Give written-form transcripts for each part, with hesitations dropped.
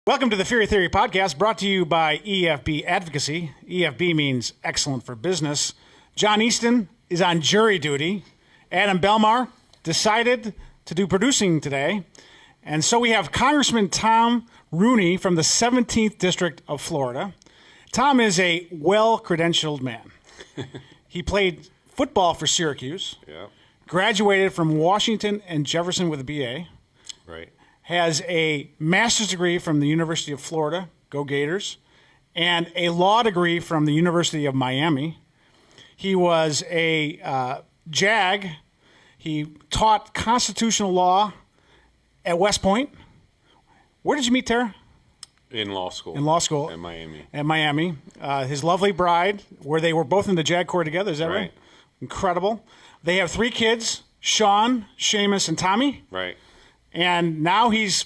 Welcome to the Feehery podcast, brought to you by EFB Advocacy. EFB means excellent for business. John Easton is on jury duty. Adam Belmar decided to do producing today. And so we have Congressman Tom Rooney from the 17th District of Florida. Tom is a well-credentialed man. He played football for Syracuse, graduated from Washington and Jefferson with a BA. Right. Has a master's degree from the University of Florida, go Gators, and a law degree from the University of Miami. He was a JAG. He taught constitutional law at West Point. Where did you meet Tara? In law school. In law school. At Miami. At Miami. His lovely bride, where they were both in the JAG Corps together, is that right? Incredible. They have 3 kids, Sean, Seamus, and Tommy. Right. And now he's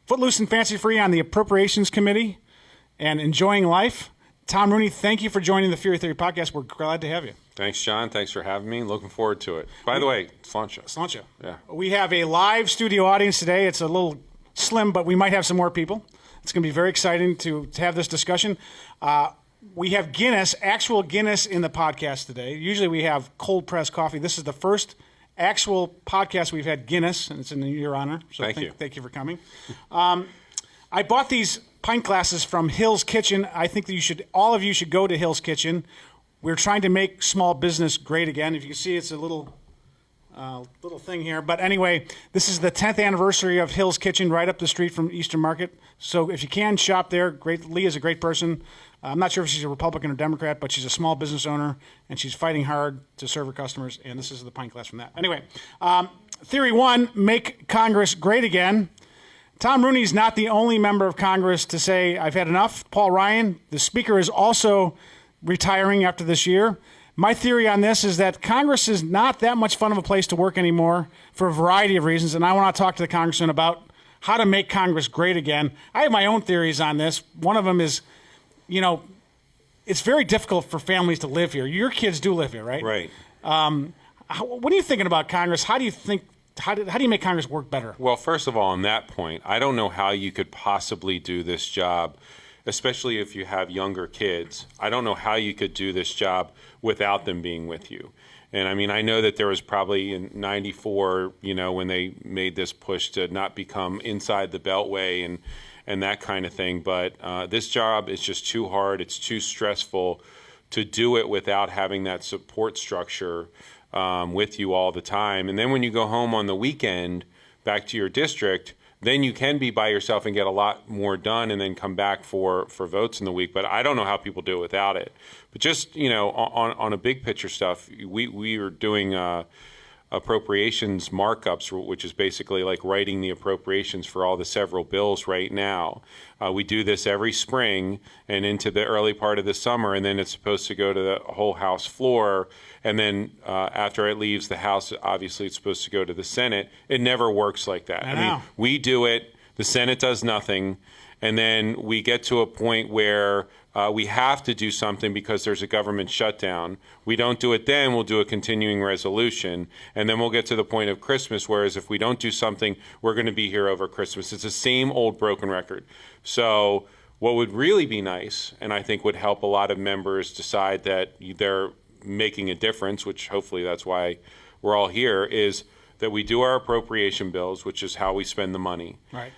footloose and fancy-free on the Appropriations Committee and enjoying life. Tom Rooney, thank you for joining the Feehery podcast. We're glad to have you. Thanks, John. Thanks for having me. Looking forward to it. By the way, it's lunch. Yeah. We have a live studio audience today. It's a little slim, but we might have some more people. It's going to be very exciting to have this discussion. We have Guinness, actual Guinness in the podcast today. Usually we have cold-pressed coffee. This is the first actual podcast we've had Guinness, and it's in your honor. So thank you for coming. I bought these pint glasses from Hill's Kitchen. I think that all of you should go to Hill's Kitchen. We're trying to make small business great again. If you can see, it's a little thing here. But anyway, this is the 10th anniversary of Hill's Kitchen, right up the street from Eastern Market. So if you can, shop there. Great. Lee is a great person. I'm not sure if she's a Republican or Democrat, but she's a small business owner, and she's fighting hard to serve her customers, and this is the pint glass from that. Anyway, Theory 1, make Congress great again. Tom Rooney's not the only member of Congress to say, I've had enough. Paul Ryan, the Speaker, is also retiring after this year. My theory on this is that Congress is not that much fun of a place to work anymore for a variety of reasons, and I want to talk to the Congressman about how to make Congress great again. I have my own theories on this. One of them is, it's very difficult for families to live here. Your kids do live here, right? Right. What are you thinking about Congress? How do you make Congress work better? Well, first of all, on that point, I don't know how you could possibly do this job, especially if you have younger kids. I don't know how you could do this job without them being with you. And I mean, I know that there was probably in '94, when they made this push to not become inside the Beltway and that kind of thing. But this job is just too hard. It's too stressful to do it without having that support structure with you all the time. And then when you go home on the weekend back to your district, then you can be by yourself and get a lot more done and then come back for votes in the week. But I don't know how people do it without it. But just, on a big picture stuff, we are doing appropriations markups, which is basically like writing the appropriations for all the several bills right now. We do this every spring and into the early part of the summer, and then it's supposed to go to the whole House floor. And then after it leaves the House, obviously it's supposed to go to the Senate. It never works like that. I mean, we do it, the Senate does nothing, and then we get to a point where we have to do something because there's a government shutdown. We don't do it then, we'll do a continuing resolution, and then we'll get to the point of Christmas, whereas if we don't do something, we're going to be here over Christmas. It's the same old broken record. So what would really be nice, and I think would help a lot of members decide that they're making a difference, which hopefully that's why we're all here, is that we do our appropriation bills, which is how we spend the money. Right.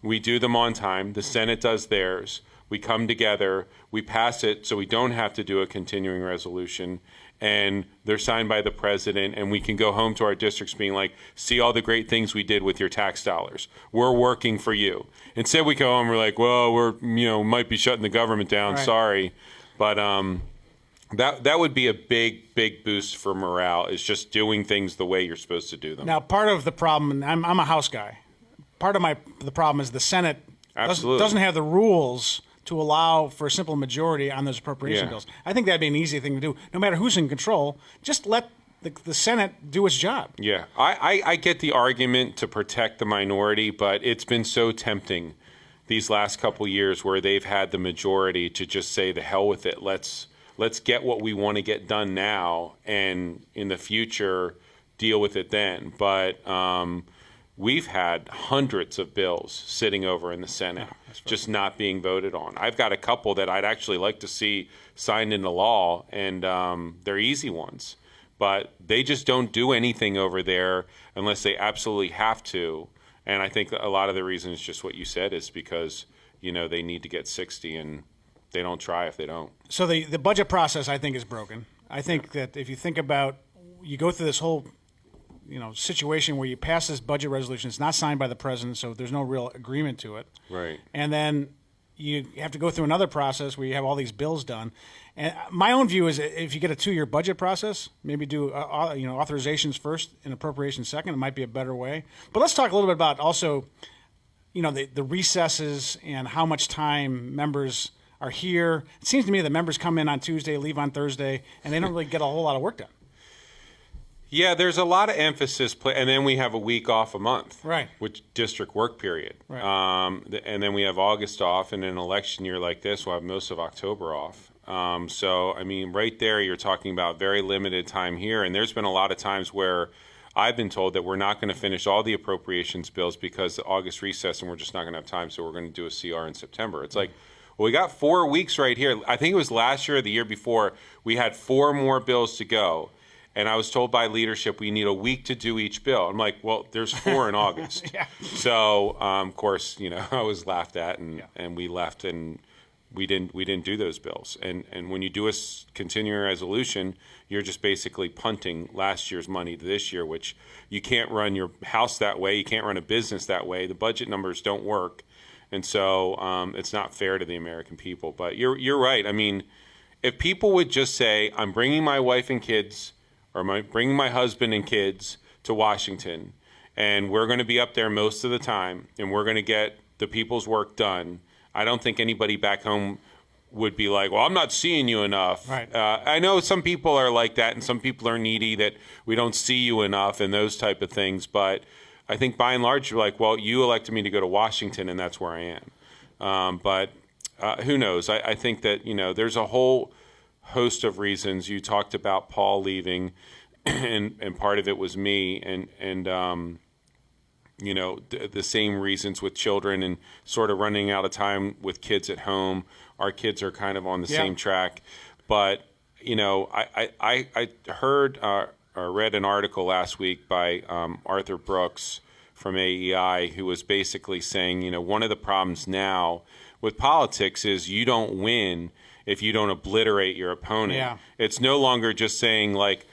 We do them on time. The Senate does theirs. We come together, we pass it so we don't have to do a continuing resolution, and they're signed by the president, and we can go home to our districts being like, see all the great things we did with your tax dollars. We're working for you. Instead, we go home, we're like, well, we're, might be shutting the government down, right. Sorry. But that would be a big boost for morale, is just doing things the way you're supposed to do them. Now, part of the problem, and I'm a House guy, part of the problem is the Senate doesn't have the rules to allow for a simple majority on those appropriation bills. I think that'd be an easy thing to do. No matter who's in control, just let the Senate do its job. Yeah, I get the argument to protect the minority, but it's been so tempting these last couple years where they've had the majority to just say, the hell with it. Let's get what we want to get done now, and in the future, deal with it then. But we've had hundreds of bills sitting over in the Senate just not being voted on. I've got a couple that I'd actually like to see signed into law, and they're easy ones. But they just don't do anything over there unless they absolutely have to. And I think a lot of the reason is just what you said, is because, they need to get 60, and they don't try if they don't. So the budget process, I think, is broken. I think that if you think about, you go through this whole situation where you pass this budget resolution, it's not signed by the president, so there's no real agreement to it. Right. And then you have to go through another process where you have all these bills done. And my own view is, if you get a 2-year budget process, maybe do authorizations first and appropriations second. It might be a better way. But let's talk a little bit about also, the recesses and how much time members are here. It seems to me that members come in on Tuesday, leave on Thursday, and they don't really get a whole lot of work done. Yeah, there's a lot of emphasis, and then we have a week off a month, right? Which district work period, right? And then we have August off, and in an election year like this, we'll have most of October off. So, I mean, right there, you're talking about very limited time here, and there's been a lot of times where I've been told that we're not going to finish all the appropriations bills because the August recess, and we're just not going to have time, so we're going to do a CR in September. It's like, well, we got 4 weeks right here. I think it was last year or the year before, we had 4 more bills to go. And I was told by leadership we need a week to do each bill. I'm like, well, there's 4 in August. Yeah. So, of course, I was laughed at, and we left, and we didn't do those bills. And when you do a continuing resolution, you're just basically punting last year's money to this year, which you can't run your house that way. You can't run a business that way. The budget numbers don't work. And so it's not fair to the American people. But you're right. I mean, if people would just say, I'm bringing my wife and kids, or bringing my husband and kids to Washington, and we're going to be up there most of the time, and we're going to get the people's work done, I don't think anybody back home would be like, well, I'm not seeing you enough. Right. I know some people are like that, and some people are needy that we don't see you enough and those type of things. But I think by and large, you're like, well, you elected me to go to Washington, and that's where I am. But who knows? I think that, there's a whole host of reasons. You talked about Paul leaving, and part of it was me, and the same reasons with children and sort of running out of time with kids at home. Our kids are kind of on the same track. But, I heard or read an article last week by Arthur Brooks from AEI, who was basically saying, one of the problems now with politics is you don't win if you don't obliterate your opponent. Yeah. It's no longer just saying, like,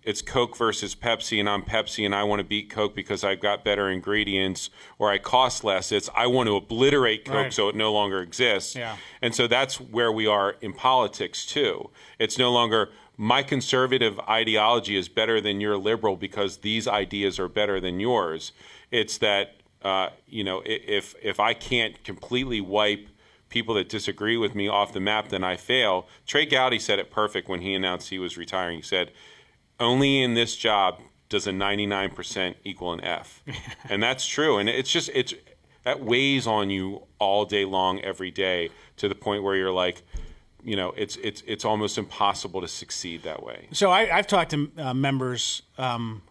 it's Coke versus Pepsi, and I'm Pepsi, and I want to beat Coke because I've got better ingredients, or I cost less. It's I want to obliterate Coke so it no longer exists. Yeah. And so that's where we are in politics, too. It's no longer my conservative ideology is better than your liberal because these ideas are better than yours. It's that, if I can't completely wipe people that disagree with me off the map, then I fail. Trey Gowdy said it perfect when he announced he was retiring. He said, only in this job does a 99% equal an F. And that's true. And that weighs on you all day long, every day, to the point where you're like, it's almost impossible to succeed that way. So I've talked to members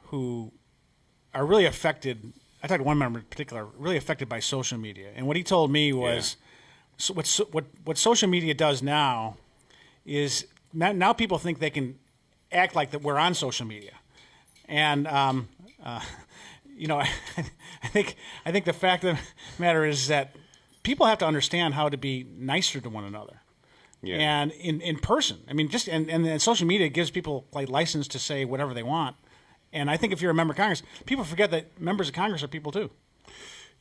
who are really affected. I talked to one member in particular, really affected by social media. And what he told me was, what social media does now is now people think they can act like that we're on social media, and I think the fact of the matter is that people have to understand how to be nicer to one another, and in person. I mean, and social media gives people like license to say whatever they want, and I think if you're a member of Congress, people forget that members of Congress are people too.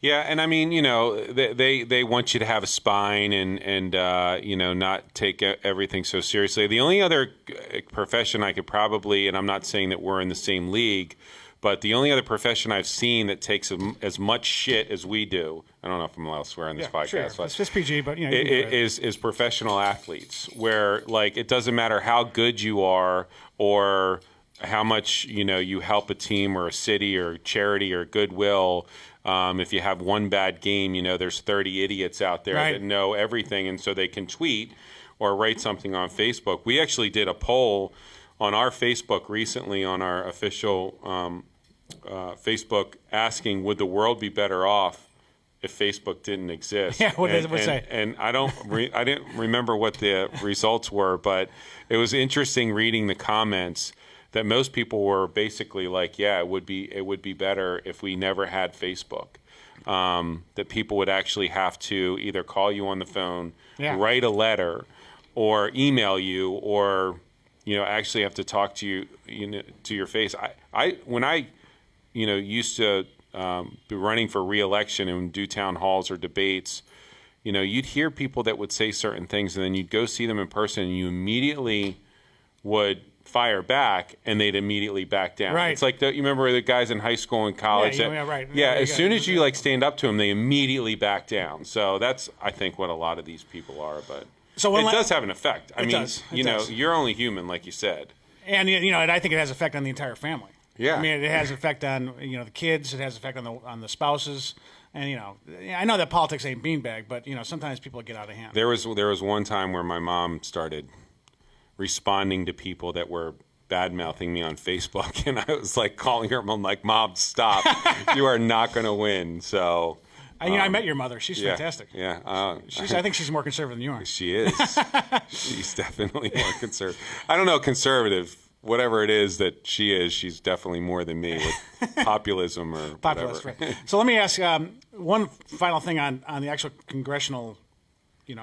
Yeah, and I mean, they want you to have a spine and not take everything so seriously. The only other profession I could probably, and I'm not saying that we're in the same league, but the only other profession I've seen that takes as much shit as we do, I don't know if I'm allowed to swear on this podcast, sure. but It's PG, but is professional athletes, where like it doesn't matter how good you are or how much you help a team or a city or charity or goodwill. If you have one bad game, there's 30 idiots out there that know everything, and so they can tweet or write something on Facebook. We actually did a poll on our Facebook recently on our official Facebook asking, would the world be better off if Facebook didn't exist? Yeah, what does it say? And I didn't remember what the results were, but it was interesting reading the comments that most people were basically like, yeah, it would be better if we never had Facebook. That people would actually have to either call you on the phone, write a letter, or email you, or actually have to talk to you, to your face. When I used to be running for re-election and do town halls or debates, you'd hear people that would say certain things, and then you'd go see them in person, and you immediately would fire back, and they'd immediately back down. Right. It's like you remember the guys in high school and college. Right. Yeah, as soon as you stand up to them, they immediately back down. So that's, I think, what a lot of these people are. But it does have an effect. I mean, you're only human, like you said. And and I think it has effect on the entire family. Yeah. I mean, it has effect on the kids. It has effect on the spouses. And I know that politics ain't beanbag, but sometimes people get out of hand. There was one time where my mom started responding to people that were bad-mouthing me on Facebook, and I was like calling her. I'm like, Mom, stop! You are not going to win. So. I met your mother. She's fantastic. Yeah. I think she's more conservative than you are. She is. She's definitely more conservative. I don't know, conservative. Whatever it is that she is, she's definitely more than me with populism or populist, whatever. Right. So let me ask one final thing on the actual congressional,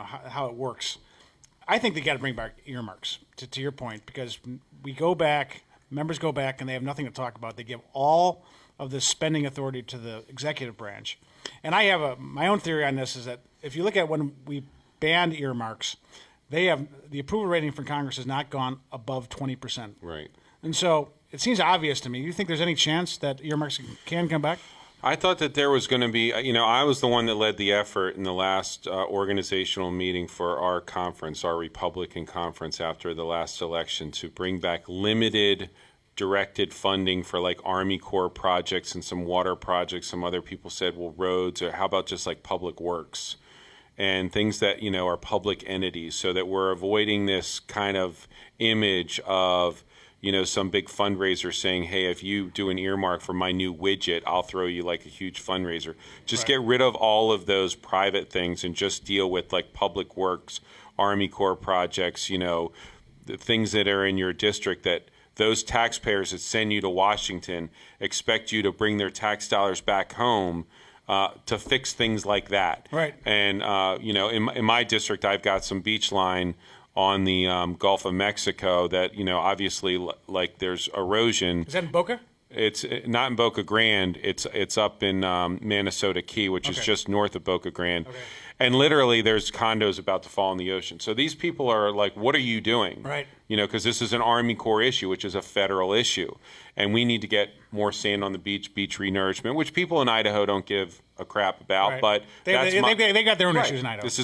how it works. I think they got to bring back earmarks, to your point, because members go back, and they have nothing to talk about. They give all of the spending authority to the executive branch. And I have my own theory on this is that if you look at when we banned earmarks, the approval rating from Congress has not gone above 20%. Right. And so it seems obvious to me. You think there's any chance that earmarks can come back? I thought that there was going to be, I was the one that led the effort in the last organizational meeting for our conference, our Republican conference after the last election, to bring back limited directed funding for like Army Corps projects and some water projects. Some other people said, well, roads, or how about just like public works and things that, are public entities, so that we're avoiding this kind of image of, some big fundraiser saying, hey, if you do an earmark for my new widget, I'll throw you like a huge fundraiser. Just get rid of all of those private things and just deal with like public works, Army Corps projects, the things that are in your district that those taxpayers that send you to Washington expect you to bring their tax dollars back home to fix things like that. Right. And, in my district, I've got some beach line on the Gulf of Mexico that, obviously, like there's erosion. Is that in Boca? It's not in Boca Grande. It's up in Manasota Key, which is just north of Boca Grande. Okay. And literally there's condos about to fall in the ocean. So these people are like, what are you doing? Right. Because this is an Army Corps issue, which is a federal issue. And we need to get more sand on the beach renourishment, which people in Idaho don't give a crap about. Right. But they got their own issues in Idaho. This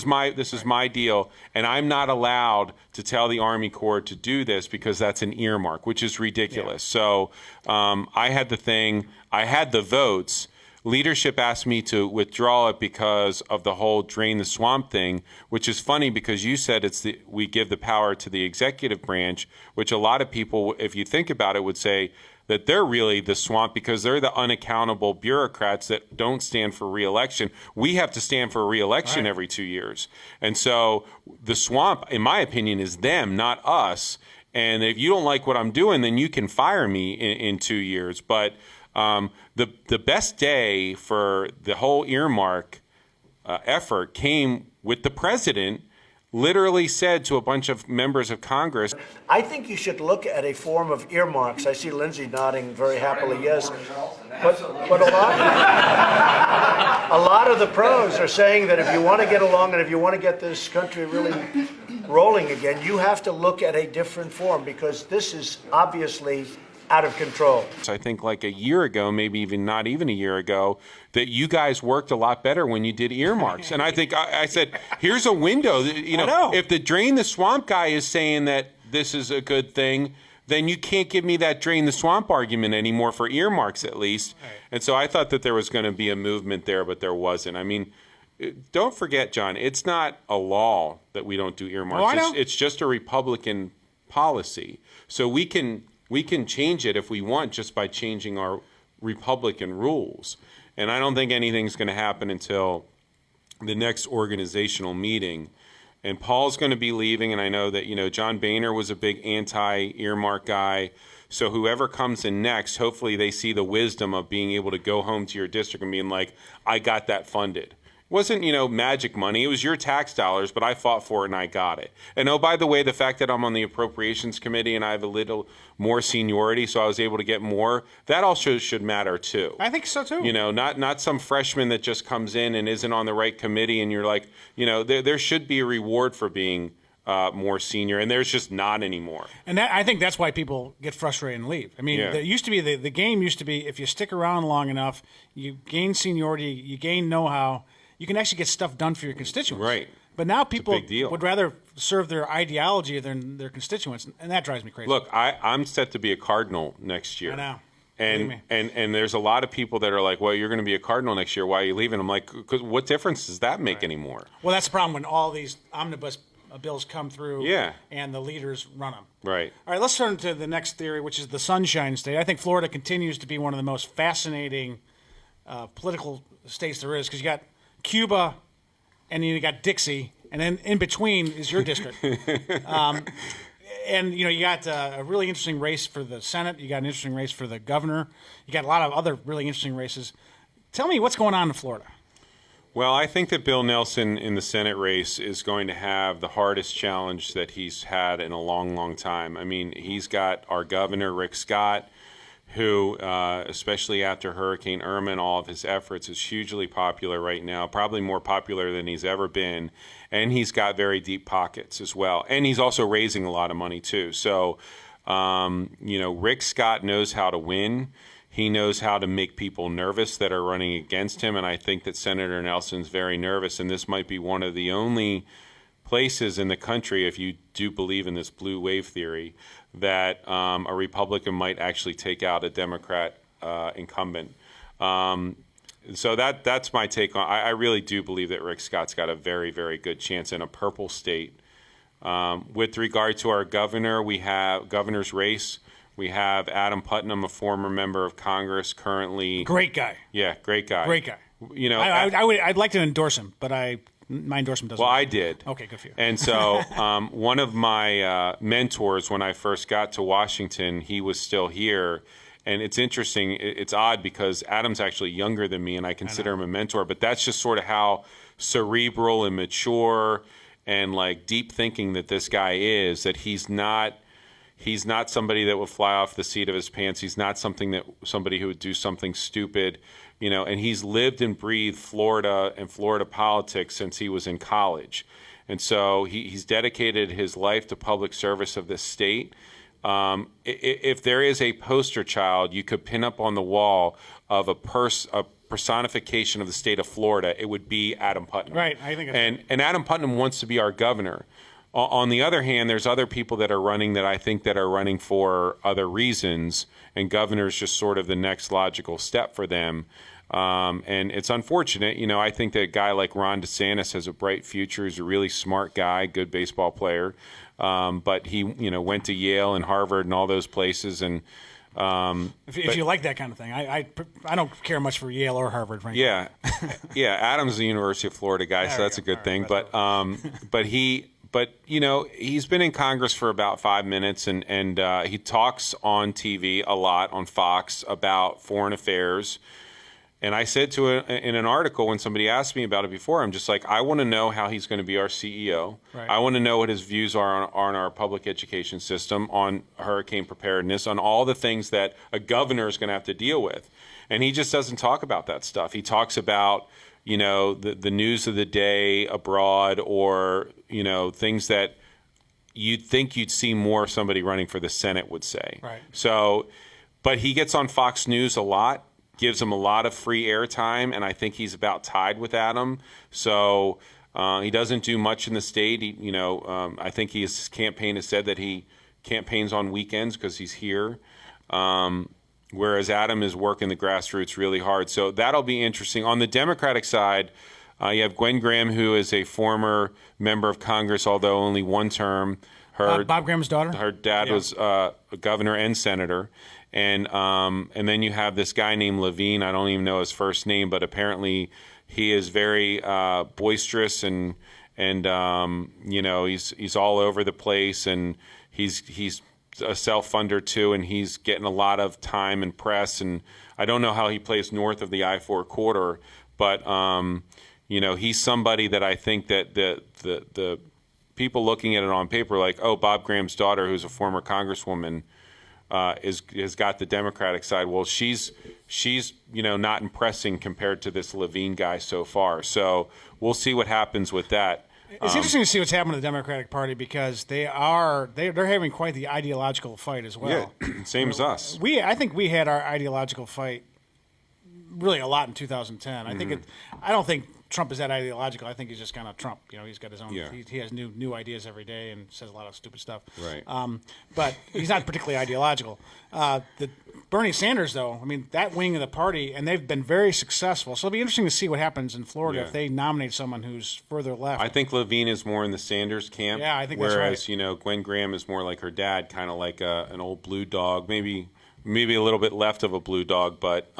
is my deal. And I'm not allowed to tell the Army Corps to do this because that's an earmark, which is ridiculous. Yeah. So I had the votes. Leadership asked me to withdraw it because of the whole drain the swamp thing, which is funny because you said we give the power to the executive branch, which a lot of people, if you think about it, would say that they're really the swamp because they're the unaccountable bureaucrats that don't stand for re-election. We have to stand for re-election every 2 years. And so the swamp, in my opinion, is them, not us. And if you don't like what I'm doing, then you can fire me in 2 years. But the best day for the whole earmark effort came with the president literally said to a bunch of members of Congress, I think you should look at a form of earmarks. I see Lindsay nodding very happily, yes. But a lot of the pros are saying that if you want to get along and if you want to get this country really rolling again, you have to look at a different form because this is obviously out of control. I think like a year ago, maybe even not even a year ago, that you guys worked a lot better when you did earmarks. And I think I said, here's a window. If the drain the swamp guy is saying that this is a good thing, then you can't give me that drain the swamp argument anymore for earmarks at least. Right. And so I thought that there was going to be a movement there, but there wasn't. I mean, don't forget, John, it's not a law that we don't do earmarks. Oh, I know. It's just a Republican policy. So we can change it if we want just by changing our Republican rules. And I don't think anything's going to happen until the next organizational meeting. And Paul's going to be leaving, and I know that, John Boehner was a big anti-earmark guy. So whoever comes in next, hopefully they see the wisdom of being able to go home to your district and being like, I got that funded. It wasn't, magic money. It was your tax dollars, but I fought for it and I got it. And oh, by the way, the fact that I'm on the Appropriations Committee and I have a little more seniority, so I was able to get more, that also should matter too. I think so too. Not some freshman that just comes in and isn't on the right committee and you're like, there should be a reward for being more senior, and there's just not anymore. And I think that's why people get frustrated and leave. I mean, Yeah. there used to be the game used to be if you stick around long enough, you gain seniority, you gain know-how, you can actually get stuff done for your constituents. Right. But now people big deal. would rather serve their ideology than their constituents, and that drives me crazy. Look, I'm set to be a cardinal next year. I know. And, Believe me. and there's a lot of people that are like, well, you're going to be a cardinal next year. Why are you leaving? I'm like, 'cause what difference does that make anymore? Well, that's the problem when all these omnibus bills come through Yeah. and the leaders run them. Right. All right, let's turn to the next theory, which is the Sunshine State. I think Florida continues to be one of the most fascinating political states there is because you got Cuba and then you got Dixie, and then in between is your district. And you got a really interesting race for the Senate. You got an interesting race for the governor. You got a lot of other really interesting races. Tell me what's going on in Florida. Well, I think that Bill Nelson in the Senate race is going to have the hardest challenge that he's had in a long, long time. I mean, he's got our governor, Rick Scott, who, especially after Hurricane Irma and all of his efforts, is hugely popular right now, probably more popular than he's ever been. And he's got very deep pockets as well. And he's also raising a lot of money, too. So, Rick Scott knows how to win. He knows how to make people nervous that are running against him. And I think that Senator Nelson's very nervous. And this might be one of the only places in the country, if you do believe in this blue wave theory, that a Republican might actually take out a Democrat incumbent. So that's my take on. I really do believe that Rick Scott's got a very, very good chance in a purple state. With regard to our governor, we have governor's race. We have Adam Putnam, a former member of Congress, currently. Great guy. Yeah, great guy. Great guy. I'd like to endorse him, but my endorsement doesn't. Well, I did. Okay, good for you. And so one of my mentors, when I first got to Washington, he was still here. And it's interesting. It's odd because Adam's actually younger than me, and I consider him a mentor. But that's just sort of how cerebral and mature and like deep thinking that this guy is. That he's not somebody that would fly off the seat of his pants. He's not somebody who would do something stupid. And he's lived and breathed Florida and Florida politics since he was in college. And so he's dedicated his life to public service of this state. If there is a poster child you could pin up on the wall of a personification of the state of Florida, it would be Adam Putnam. Right, I think and Adam Putnam wants to be our governor. On the other hand, there's other people that are running that I think that are running for other reasons, and governor's just sort of the next logical step for them. And it's unfortunate. I think that a guy like Ron DeSantis has a bright future. He's a really smart guy, good baseball player. But he, went to Yale and Harvard and all those places. And if you like that kind of thing, I don't care much for Yale or Harvard, frankly. Yeah, yeah. Adam's the University of Florida guy, so that's a good thing. But he's been in Congress for about 5 minutes, and he talks on TV a lot on Fox about foreign affairs. And I said in an article when somebody asked me about it before, I'm just like, I want to know how he's going to be our CEO. Right. I want to know what his views are on our public education system, on hurricane preparedness, on all the things that a governor is going to have to deal with. And he just doesn't talk about that stuff. He talks about, the news of the day abroad, or, things that you'd think you'd see more somebody running for the Senate would say. Right. So, but he gets on Fox News a lot, gives him a lot of free airtime, and I think he's about tied with Adam. So he doesn't do much in the state. I think his campaign has said that he campaigns on weekends because he's here, whereas Adam is working the grassroots really hard. So that'll be interesting. On the Democratic side, you have Gwen Graham, who is a former member of Congress, although only one term. Bob Graham's daughter? Her dad was a governor and senator. And then you have this guy named Levine. I don't even know his first name, but apparently he is very boisterous and he's all over the place, and he's a self-funder too, and he's getting a lot of time and press. And I don't know how he plays north of the I-4 corridor, but he's somebody that I think that the people looking at it on paper, like, oh, Bob Graham's daughter, who's a former congresswoman, has got the Democratic side. Well, she's not impressing compared to this Levine guy so far. So we'll see what happens with that. It's interesting to see what's happening to the Democratic Party, because they're having quite the ideological fight as well. Yeah, same as us. I think we had our ideological fight really a lot in 2010. I don't think Trump is that ideological. I think he's just kind of Trump. He's got his own. Yeah. He has new ideas every day and says a lot of stupid stuff. Right. But he's not particularly ideological. The Bernie Sanders, though, that wing of the party, and they've been very successful. So it'll be interesting to see what happens in Florida if they nominate someone who's further left. I think Levine is more in the Sanders camp. Yeah, I think that's right. Whereas, Gwen Graham is more like her dad, kind of like an old blue dog, maybe a little bit left of a blue dog, but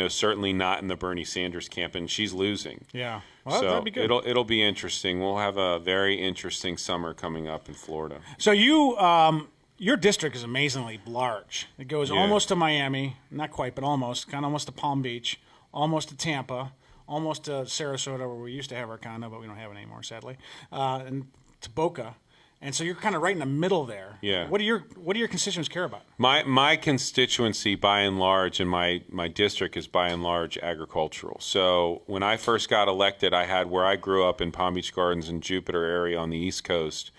certainly not in the Bernie Sanders camp, and she's losing. Yeah, well, so that'd be good. It'll be interesting. We'll have a very interesting summer coming up in Florida. So your district is amazingly large. It goes almost to Miami, not quite, but almost, kind of almost to Palm Beach, almost to Tampa, almost to Sarasota, where we used to have our condo, but we don't have it anymore, sadly, and to Boca. And so you're kind of right in the middle there. Yeah. What do your constituents care about? My constituency, by and large, and my district is by and large agricultural. So when I first got elected, I had where I grew up in Palm Beach Gardens and Jupiter area on the East Coast,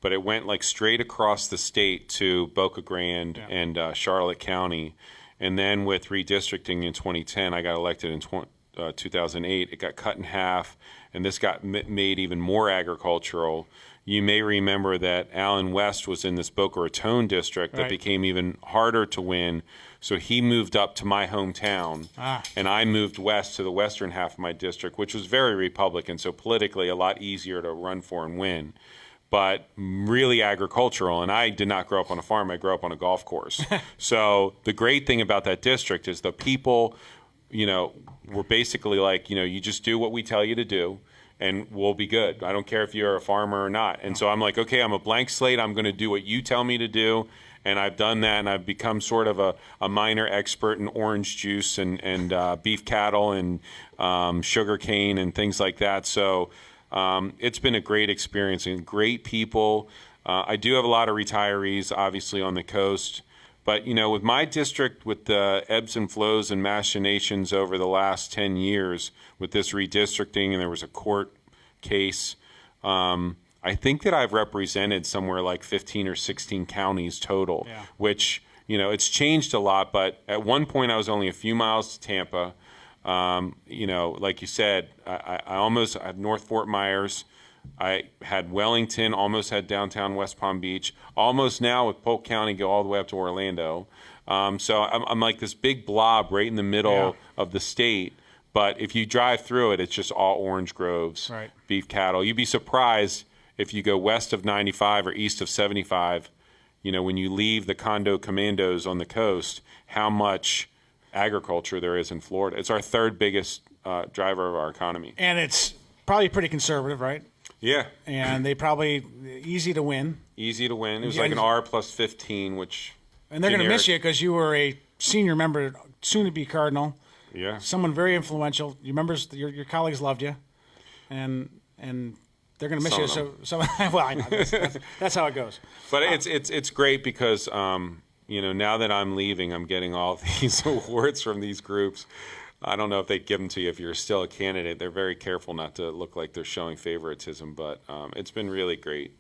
but it went like straight across the state to Boca Grande and Charlotte County. And then with redistricting in 2010, I got elected in 2008. It got cut in half, and this got made even more agricultural. You may remember that Alan West was in this Boca Raton district that became even harder to win. So he moved up to my hometown, and I moved west to the western half of my district, which was very Republican, so politically a lot easier to run for and win, but really agricultural. And I did not grow up on a farm. I grew up on a golf course. So the great thing about that district is the people, were basically like, you just do what we tell you to do, and we'll be good. I don't care if you're a farmer or not. And so I'm like, okay, I'm a blank slate. I'm going to do what you tell me to do. And I've done that, and I've become sort of a minor expert in orange juice and beef cattle and sugar cane and things like that. So it's been a great experience and great people. I do have a lot of retirees, obviously, on the coast. But, with my district, with the ebbs and flows and machinations over the last 10 years with this redistricting, and there was a court case, I think that I've represented somewhere like 15 or 16 counties total, which, it's changed a lot. But at one point, I was only a few miles to Tampa. Like you said, I almost had North Fort Myers. I had Wellington, almost had downtown West Palm Beach, almost now with Polk County go all the way up to Orlando. So I'm like this big blob right in the middle of the state. But if you drive through it, it's just all orange groves, beef cattle. You'd be surprised if you go west of 95 or east of 75, when you leave the condo commandos on the coast, how much agriculture there is in Florida. It's our third biggest driver of our economy. And it's probably pretty conservative, right? Yeah. And they probably easy to win. Easy to win. It was like an R plus 15, which... And they're going to miss you because you were a senior member, soon to be cardinal. Yeah. Someone very influential. Your members, your colleagues loved you, and they're going to miss you. So well, I know that's how it goes. But it's great because now that I'm leaving, I'm getting all these awards from these groups. I don't know if they'd give them to you if you're still a candidate. They're very careful not to look like they're showing favoritism, but it's been really great,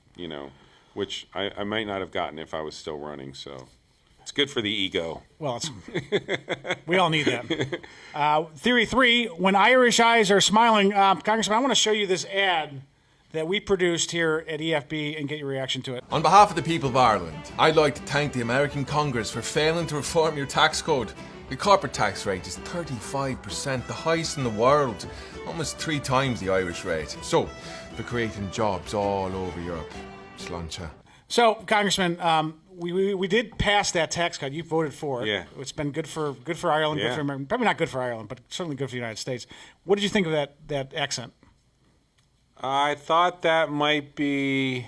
which I might not have gotten if I was still running. So it's good for the ego. Well, we all need that. Theory 3, when Irish eyes are smiling. Congressman, I want to show you this ad that we produced here at EFB and get your reaction to it. On behalf of the people of Ireland, I'd like to thank the American Congress for failing to reform your tax code. The corporate tax rate is 35%, the highest in the world, almost 3 times the Irish rate. So, for creating jobs all over Europe. Sláinte. So, Congressman, we did pass that tax cut. You voted for it. Yeah. It's been good for Ireland, good Yeah. for America. Probably not good for Ireland, but certainly good for the United States. What did you think of that accent? I thought that might be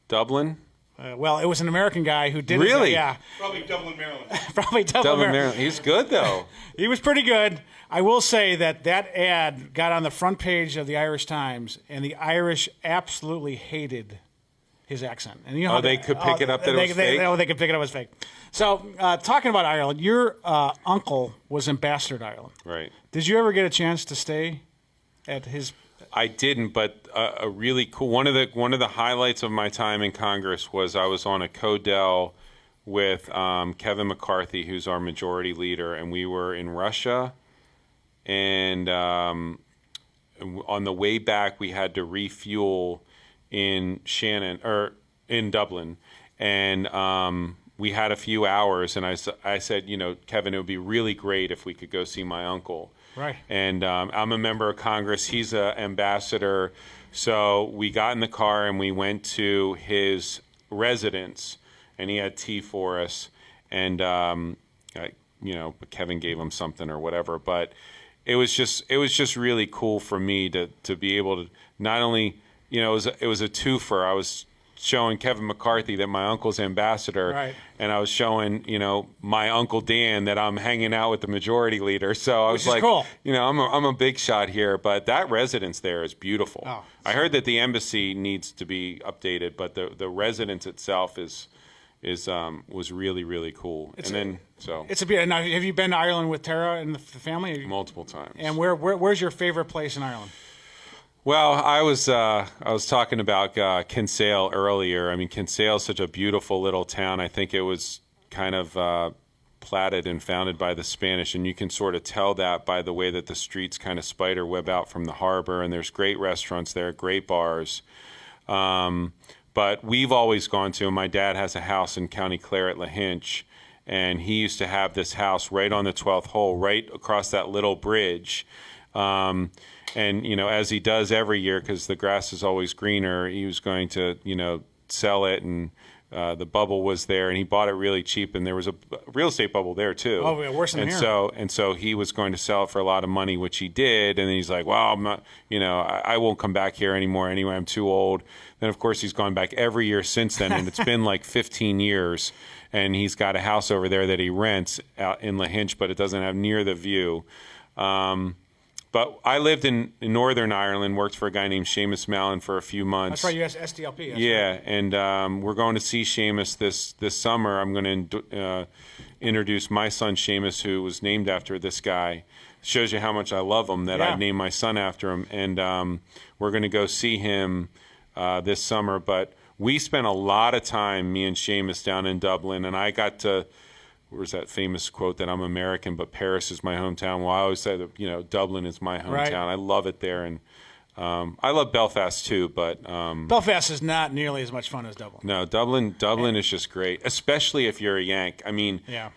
Dublin. Well, it was an American guy who did Really? it. Yeah, Probably Dublin, Maryland. probably Dublin, Dublin, Maryland. Maryland. He's good though. He was pretty good. I will say that ad got on the front page of the Irish Times, and the Irish absolutely hated his accent. And you know how They could pick it up that it was fake? they could pick it up as fake. So, talking about Ireland, your uncle was ambassador to Ireland. Right. Did you ever get a chance to stay at his? I didn't, but a really cool one of the highlights of my time in Congress was I was on a CODEL with Kevin McCarthy, who's our majority leader, and we were in Russia. And on the way back, we had to refuel in Dublin, and we had a few hours. And I said, Kevin, it would be really great if we could go see my uncle. Right. And I'm a member of Congress. He's an ambassador. So we got in the car and we went to his residence, and he had tea for us. And Kevin gave him something or whatever. But it was just really cool for me to be able to not only it was a twofer. I was showing Kevin McCarthy that my uncle's ambassador, right. And I was showing my Uncle Dan that I'm hanging out with the majority leader. So I was like, cool. I'm a big shot here, but that residence there is beautiful. Oh. I heard that the embassy needs to be updated, but the residence itself was really, really cool. It's a bit. Now, have you been to Ireland with Tara and the family? Multiple times. And where's your favorite place in Ireland? Well, I was talking about Kinsale earlier. I mean, Kinsale is such a beautiful little town. I think it was kind of platted and founded by the Spanish, and you can sort of tell that by the way that the streets kind of spider web out from the harbor, and there's great restaurants there, great bars. But we've always gone to, and my dad has a house in County Clare at Lahinch, and he used to have this house right on the 12th hole, right across that little bridge. And, as he does every year, because the grass is always greener, he was going to, sell it. And the bubble was there, and he bought it really cheap. And there was a real estate bubble there, too. Oh, yeah, worse than here. And so he was going to sell it for a lot of money, which he did. And then he's like, well, I'm not, I won't come back here anymore anyway. I'm too old. Then, of course, he's gone back every year since then. And it's been like 15 years. And he's got a house over there that he rents out in Lahinch, but it doesn't have near the view. But I lived in Northern Ireland, worked for a guy named Seamus Mallon for a few months. That's right, you asked SDLP. That's yeah, right. and we're going to see Seamus this summer. I'm going to introduce my son Seamus, who was named after this guy. Shows you how much I love him, that Yeah. I've named my son after him. And we're going to go see him this summer. But we spent a lot of time, me and Seamus, down in Dublin, and I got to... Where's that famous quote that I'm American, but Paris is my hometown? Well, I always say that, Dublin is my hometown. Right. I love it there. And I love Belfast too, but Belfast is not nearly as much fun as Dublin. no, Dublin is just great, especially if you're a Yank. I mean, Yeah.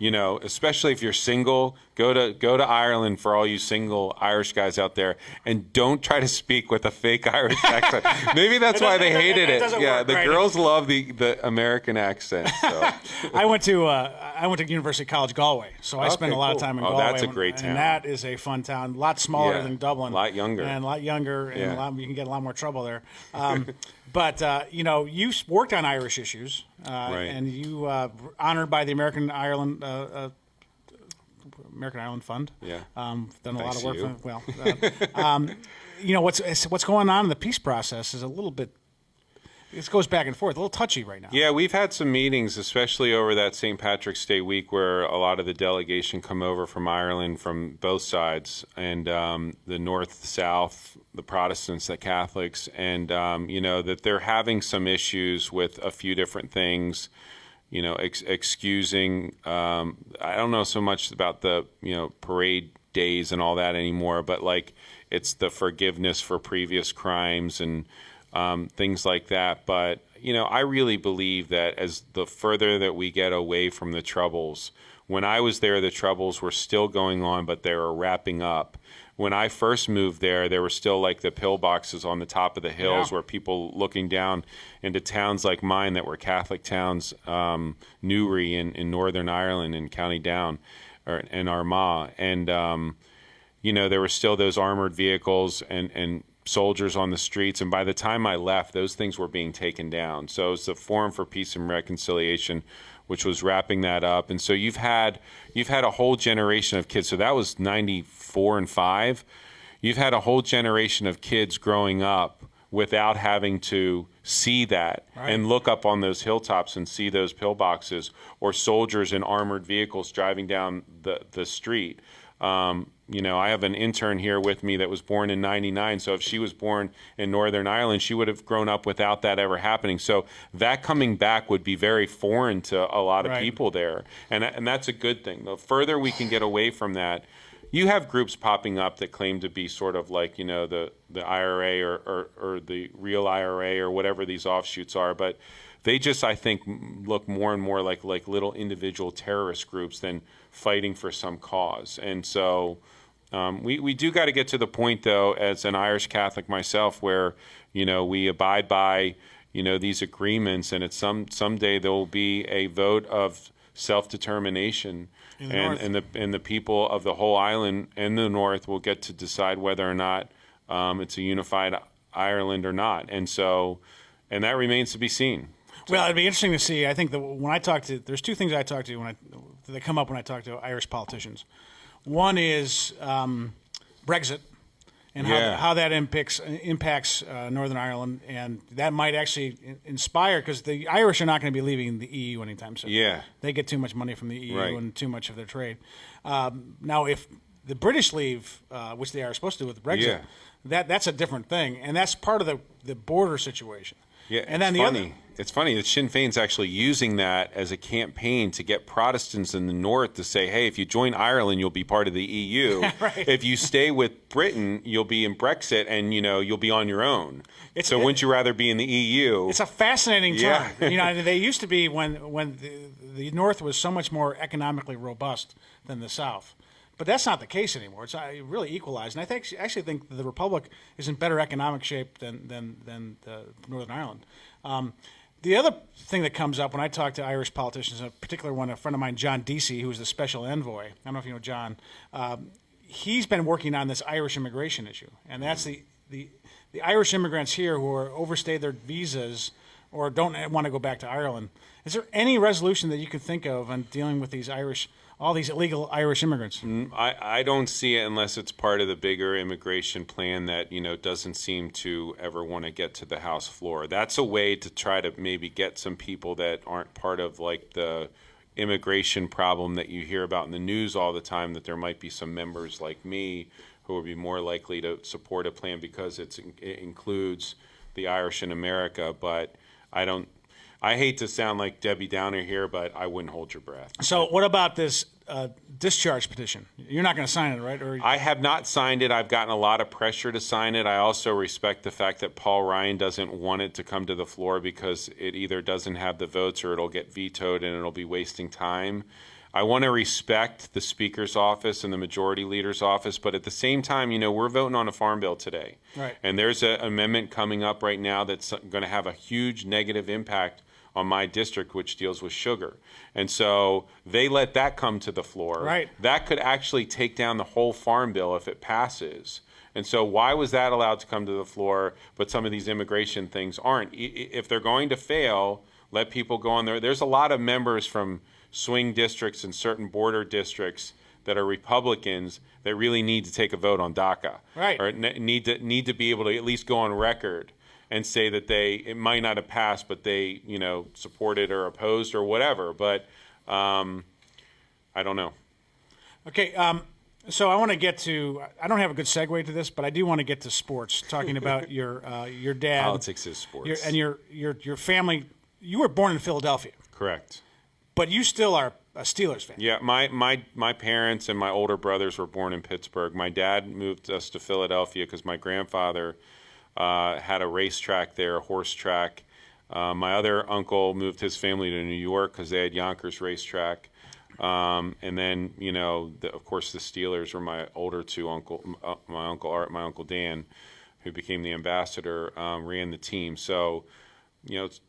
Especially if you're single, go to Ireland for all you single Irish guys out there, and don't try to speak with a fake Irish accent. Maybe that's why they hated it it. doesn't Yeah, work, the right? girls love the American accent. So. I went to University College Galway, so I spent Okay, a lot of cool. time in Oh, Galway. that's a great town. And that is a fun town. A lot smaller Yeah, than Dublin. a lot younger. And a lot younger, and Yeah. you can get a lot more trouble there. But you worked on Irish issues, Right. and you honored by the American Ireland Fund. Yeah. Done a lot Thanks of work. to you. What's going on in the peace process is a little bit. It goes back and forth, a little touchy right now. Yeah, we've had some meetings, especially over that St. Patrick's Day week, where a lot of the delegation come over from Ireland from both sides, and the North, the South, the Protestants, the Catholics, and that they're having some issues with a few different things. Excusing. I don't know so much about the parade days and all that anymore, but like it's the forgiveness for previous crimes and things like that. But I really believe that as the further that we get away from the Troubles, when I was there, the Troubles were still going on, but they were wrapping up. when I first moved there were still like the pillboxes on the top of the hills where people looking down into towns like mine that were Catholic towns, Newry in Northern Ireland in County Down, and Armagh. And, there were still those armored vehicles and soldiers on the streets. And by the time I left, those things were being taken down. So it was the Forum for Peace and Reconciliation, which was wrapping that up. And so you've had a whole generation of kids. So that was 94 and 5. You've had a whole generation of kids growing up without having to see that and look up on those hilltops and see those pillboxes or soldiers in armored vehicles driving down the street. I have an intern here with me that was born in 99. So if she was born in Northern Ireland, she would have grown up without that ever happening. So that coming back would be very foreign to a lot of people there. And that's a good thing. The further we can get away from that, you have groups popping up that claim to be sort of like, the IRA or the real IRA or whatever these offshoots are. But they just, I think, look more and more like little individual terrorist groups than fighting for some cause. And so we do got to get to the point, though, as an Irish Catholic myself, where, we abide by, these agreements, and it's someday there will be a vote of self-determination, and the people of the whole island and the North will get to decide whether or not it's a unified Ireland or not. And that remains to be seen. Well, it'd be interesting to see. I think there's two things I talk to that come up when I talk to Irish politicians. One is Brexit and how that impacts Northern Ireland, and that might actually inspire, because the Irish are not going to be leaving the EU anytime soon. Yeah, they get too much money from the EU and too much of their trade. Now, if the British leave, which they are supposed to do with Brexit, that's a different thing, and that's part of the border situation. Yeah, and then it's funny that Sinn Féin's actually using that as a campaign to get Protestants in the North to say, hey, if you join Ireland, you'll be part of the EU. If you stay with Britain, you'll be in Brexit, and you'll be on your own. Wouldn't you rather be in the EU? It's a fascinating time. They used to be when the North was so much more economically robust than the South. But that's not the case anymore. It's really equalized, and I actually think the Republic is in better economic shape than Northern Ireland. The other thing that comes up when I talk to Irish politicians, in particular a friend of mine, John Deasy, who is the special envoy. I don't know if you know John. He's been working on this Irish immigration issue, and that's the Irish immigrants here who are overstayed their visas or don't want to go back to Ireland. Is there any resolution that you could think of on dealing with all these illegal Irish immigrants? I don't see it unless it's part of the bigger immigration plan that, doesn't seem to ever want to get to the House floor. That's a way to try to maybe get some people that aren't part of like the immigration problem that you hear about in the news all the time, that there might be some members like me who would be more likely to support a plan because it includes the Irish in America. But I hate to sound like Debbie Downer here, but I wouldn't hold your breath. So what about this discharge petition? You're not going to sign it, right? I have not signed it. I've gotten a lot of pressure to sign it. I also respect the fact that Paul Ryan doesn't want it to come to the floor because it either doesn't have the votes or it'll get vetoed and it'll be wasting time. I want to respect the Speaker's office and the Majority Leader's office, but at the same time, we're voting on a farm bill today. Right. And there's an amendment coming up right now that's going to have a huge negative impact on my district, which deals with sugar. And so they let that come to the floor. Right. That could actually take down the whole farm bill if it passes. And so why was that allowed to come to the floor, but some of these immigration things aren't? If they're going to fail, let people go on there. There's a lot of members from swing districts and certain border districts that are Republicans that really need to take a vote on DACA. Right. Or need to be able to at least go on record and say that it might not have passed, but they, supported or opposed or whatever. But I don't know. Okay, so I want to get to. I don't have a good segue to this, but I do want to get to sports. Talking about your dad. Politics is sports. Your family. You were born in Philadelphia. Correct. But you still are a Steelers fan. Yeah, my parents and my older brothers were born in Pittsburgh. My dad moved us to Philadelphia because my grandfather had a racetrack there, a horse track. My other uncle moved his family to New York because they had Yonkers racetrack. And then, of course, the Steelers were my older two my Uncle Art, my Uncle Dan, who became the ambassador, ran the team. So,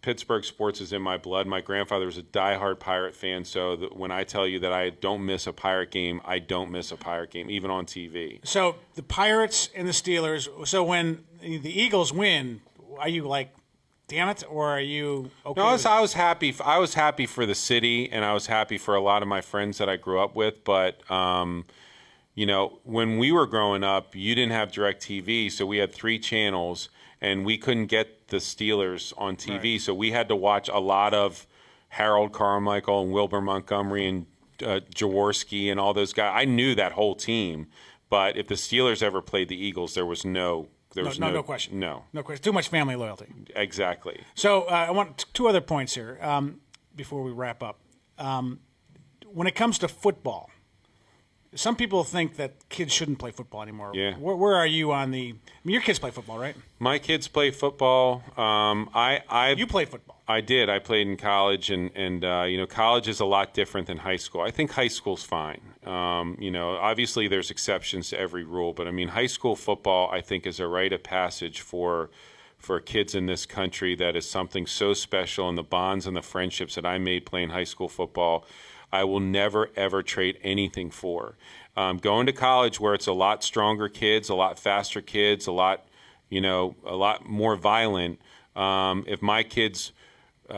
Pittsburgh sports is in my blood. My grandfather was a diehard Pirate fan, so when I tell you that I don't miss a Pirate game, I don't miss a Pirate game, even on TV. So the Pirates and the Steelers. So when the Eagles win, are you like, damn it, or are you okay? No, I was happy. I was happy for the city, and I was happy for a lot of my friends that I grew up with. But when we were growing up, you didn't have DirecTV, so we had 3 channels, and we couldn't get the Steelers on TV, so we had to watch a lot of Harold Carmichael and Wilbur Montgomery and Jaworski and all those guys. I knew that whole team, but if the Steelers ever played the Eagles, there was no question. No question. Too much family loyalty. Exactly. So I want 2 other points here before we wrap up. When it comes to football, some people think that kids shouldn't play football anymore. Yeah. Where are you on the? Your kids play football, right? My kids play football. You played football. I did. I played in college, and college is a lot different than high school. I think high school's fine. Obviously there's exceptions to every rule, but I mean, high school football, I think, is a rite of passage for kids in this country. That is something so special, and the bonds and the friendships that I made playing high school football, I will never, ever trade anything for. Going to college where it's a lot stronger kids, a lot faster kids, a lot more violent. If my kids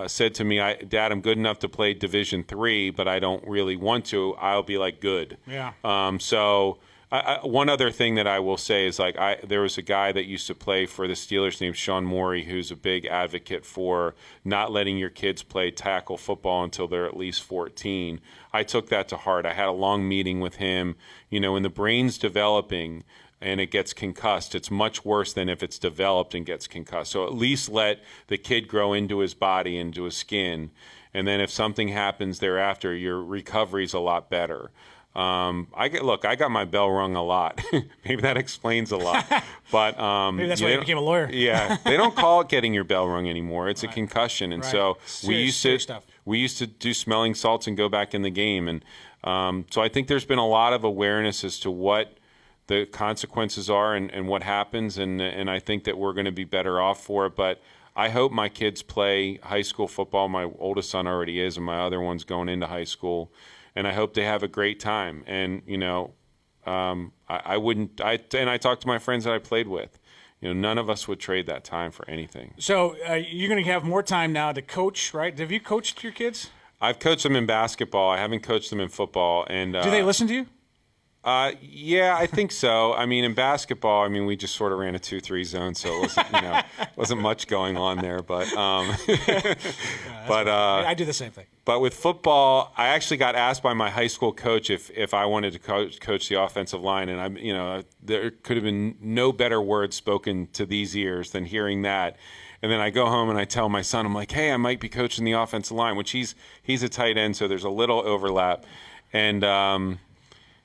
said to me, Dad, I'm good enough to play Division III, but I don't really want to, I'll be like, good. Yeah. One other thing that I will say is, there was a guy that used to play for the Steelers named Sean Morey, who's a big advocate for not letting your kids play tackle football until they're at least 14. I took that to heart. I had a long meeting with him. When the brain's developing and it gets concussed, it's much worse than if it's developed and gets concussed. So at least let the kid grow into his body, into his skin, and then if something happens thereafter, your recovery's a lot better. I got my bell rung a lot. Maybe that explains a lot. But maybe that's why you became a lawyer. Yeah, they don't call it getting your bell rung anymore. It's a concussion, and so we used to do smelling salts and go back in the game. And so I think there's been a lot of awareness as to what the consequences are and what happens, and I think that we're going to be better off for it. But I hope my kids play high school football. My oldest son already is, and my other one's going into high school. And I hope they have a great time. And, I talked to my friends that I played with. None of us would trade that time for anything. So you're going to have more time now to coach, right? Have you coached your kids? I've coached them in basketball. I haven't coached them in football. And do they listen to you? Yeah, I think so. I mean, in basketball, we just sort of ran a 2-3 zone, so it wasn't, wasn't much going on there. But, I do the same thing. But with football, I actually got asked by my high school coach if I wanted to coach the offensive line, and there could have been no better words spoken to these ears than hearing that. And then I go home and I tell my son, I'm like, hey, I might be coaching the offensive line, which he's a tight end, so there's a little overlap, and.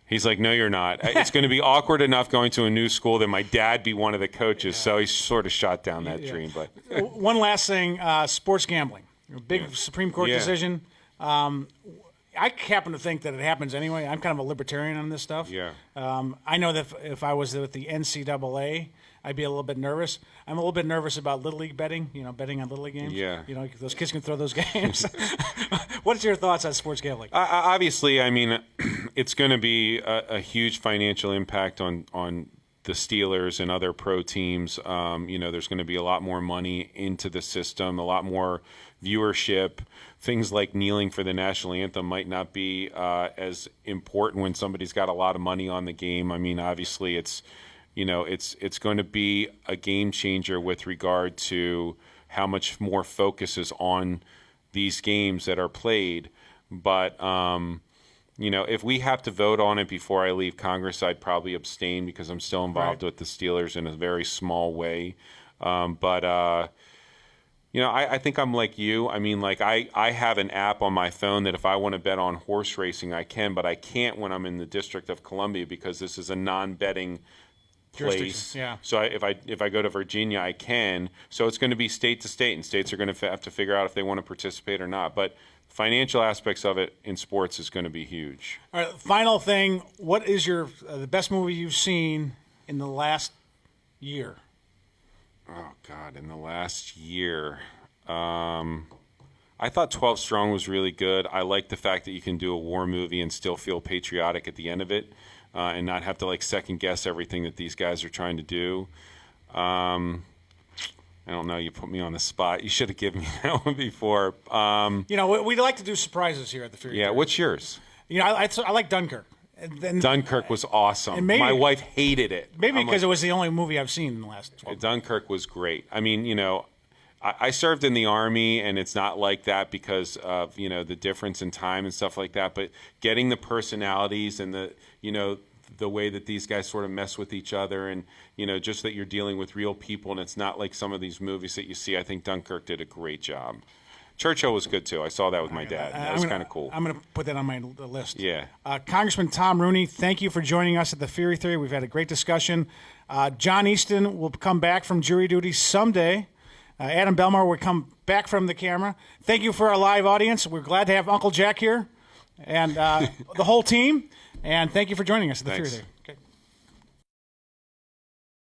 He's like, no, you're not. It's going to be awkward enough going to a new school that my dad be one of the coaches. So he sort of shot down that dream. But one last thing, sports gambling, big Supreme Court decision. I happen to think that it happens anyway. I'm kind of a libertarian on this stuff. Yeah. I know that if I was with the NCAA, I'd be a little bit nervous. I'm a little bit nervous about Little League betting, betting on Little League games. Yeah. Those kids can throw those games. What's your thoughts on sports gambling? Obviously, it's going to be a huge financial impact on the Steelers and other pro teams. There's going to be a lot more money into the system, a lot more viewership. Things like kneeling for the national anthem might not be as important when somebody's got a lot of money on the game. Obviously, it's going to be a game changer with regard to how much more focus is on these games that are played. But, if we have to vote on it before I leave Congress, I'd probably abstain because I'm still involved with the Steelers in a very small way. I think I'm like you. I have an app on my phone that if I want to bet on horse racing, I can, but I can't when I'm in the District of Columbia because this is a non-betting place. Yeah. So if I go to Virginia, I can. So it's going to be state to state, and states are going to have to figure out if they want to participate or not. But financial aspects of it in sports is going to be huge. All right, final thing. What is your the best movie you've seen in the last year? Oh God, in the last year. I thought 12 Strong was really good. I like the fact that you can do a war movie and still feel patriotic at the end of it, and not have to like second guess everything that these guys are trying to do. I don't know. You put me on the spot. You should have given me that one before. We like to do surprises here at the Feehery. Yeah. What's yours? I like Dunkirk. And then, Dunkirk was awesome. And maybe- My wife hated it. maybe I'm because like, it was the only movie I've seen in the last 12 months. Dunkirk was great. I mean, I served in the Army, and it's not like that because of, the difference in time and stuff like that. But getting the personalities and the way that these guys sort of mess with each other, and, just that you're dealing with real people, and it's not like some of these movies that you see. I think Dunkirk did a great job. Churchill was good, too. I saw that with my dad. That was kind of cool. I'm going to put that on my list. Yeah. Congressman Tom Rooney, thank you for joining us at the Feehery. We've had a great discussion. John Easton will come back from jury duty someday. Adam Belmar will come back from the camera. Thank you for our live audience. We're glad to have Uncle Jack here and the whole team. And thank you for joining us at the Thanks. Feehery. Okay.